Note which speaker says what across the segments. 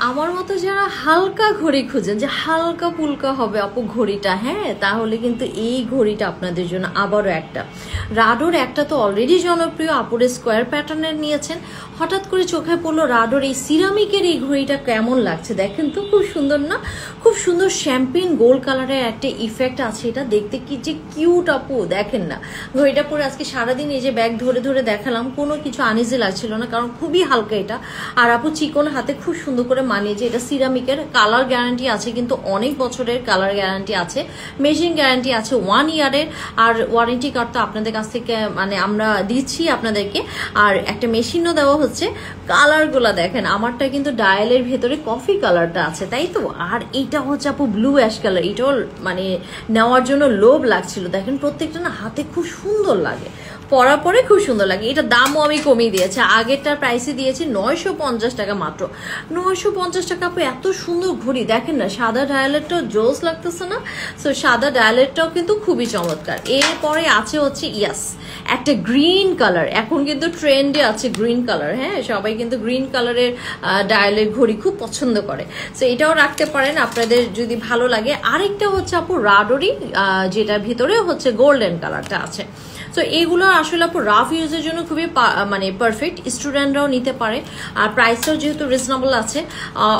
Speaker 1: আমার মতো যারা হালকা ঘড়ি খুঁজেন যে হালকা পুলকা হবে আপু ঘড়িটা, হ্যাঁ, তাহলে কিন্তু এই ঘড়িটা আপনাদের জন্য। আবারও একটা রাডোর, একটা তো অলরেডি জনপ্রিয়, আপুরে স্কোয়ার প্যাটার্নের নিয়েছেন, হঠাৎ করে চোখে পড়লো রাডোর এই সিরামিকের এই ঘড়িটা কেমন লাগছে দেখেন তো, খুব সুন্দর না? খুব সুন্দর শ্যাম্পেন গোল্ড কালারের একটা ইফেক্ট আছে, এটা দেখতে কি যে কিউট আপু, দেখেন না? ঘড়িটা পরে আজকে সারাদিন এই যে ব্যাগ ধরে ধরে দেখালাম, কোনো কিছু আনইজি লাগছিল না, কারণ খুবই হালকা এটা। আর আপু চিকন হাতে খুব সুন্দর করে মানিয়ে, যে এটা সিরামিকের, কালার গ্যারান্টি আছে কিন্তু অনেক বছরের কালার গ্যারান্টি আছে, মেশিন গ্যারান্টি আছে 1 ইয়ারের, আর ওয়ারেন্টি কার্ড তো আপনাদের কাছ থেকে মানে আমরা দিচ্ছি আপনাদেরকে, আর একটা মেশিনও দেওয়া হচ্ছে। কালারগুলা দেখেন, আমারটা কিন্তু ডায়ালের ভেতরে কফি কালারটা আছে, তাই তো? আর এইটা হচ্ছে আপু ব্লু অ্যাশ কালার, এটাও মানে নেওয়ার জন্য লোভ লাগছিল, দেখেন প্রত্যেকটা না হাতে খুব সুন্দর লাগে, পরার পরে খুব সুন্দর লাগে। এটা দামও আমি কমিয়ে দিয়েছি, আগেরটার প্রাইসে দিয়েছি 950 টাকা মাত্র। 950 টাকা আপু এত সুন্দর ঘড়ি, দেখেন না? সাদা ডায়ালেরটাও জোস লাগতেছে না? সো সাদা ডায়ালেরটাও কিন্তু খুবই চমৎকার। এরপরে আছে হচ্ছে ইয়াস একটা গ্রিন কালার, এখন কিন্তু ট্রেন্ডে আছে গ্রিন কালার, হ্যাঁ, সবাই কিন্তু গ্রিন কালারের ডায়ালের ঘড়ি খুব পছন্দ করে, সো এটাও রাখতে পারেন আপনাদের যদি ভালো লাগে। আরেকটা হচ্ছে আপু রাডোরি, যেটার ভিতরে হচ্ছে গোল্ডেন কালারটা আছে। তো এইগুলো আসলে আপু রাফ ইউজের জন্য খুবই মানে পারফেক্ট, স্টুডেন্টরাও নিতে পারে, আর প্রাইসটাও যেহেতু রিজনেবল আছে,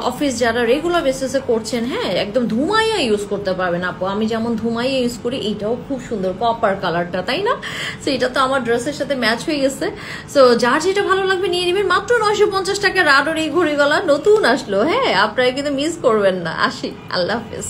Speaker 1: অফিস যারা রেগুলার বেসিসে করছেন, হ্যাঁ, একদম ধুমাইয়া ইউজ করতে পারবেন আপু। আমি যেমন ধুমাইয়া ইউজ করি, এইটাও খুব সুন্দর কপার কালারটা, তাই না? সো এটা তো আমার ড্রেসের সাথে ম্যাচ হয়ে গেছে। সো যার যেটা ভালো লাগবে নিয়ে নেবেন, মাত্র 950 টাকা রাডোর এই ঘড়িগুলা নতুন আসলো, হ্যাঁ, আপনারা কিন্তু মিস করবেন না। আসি, আল্লাহ হাফেজ।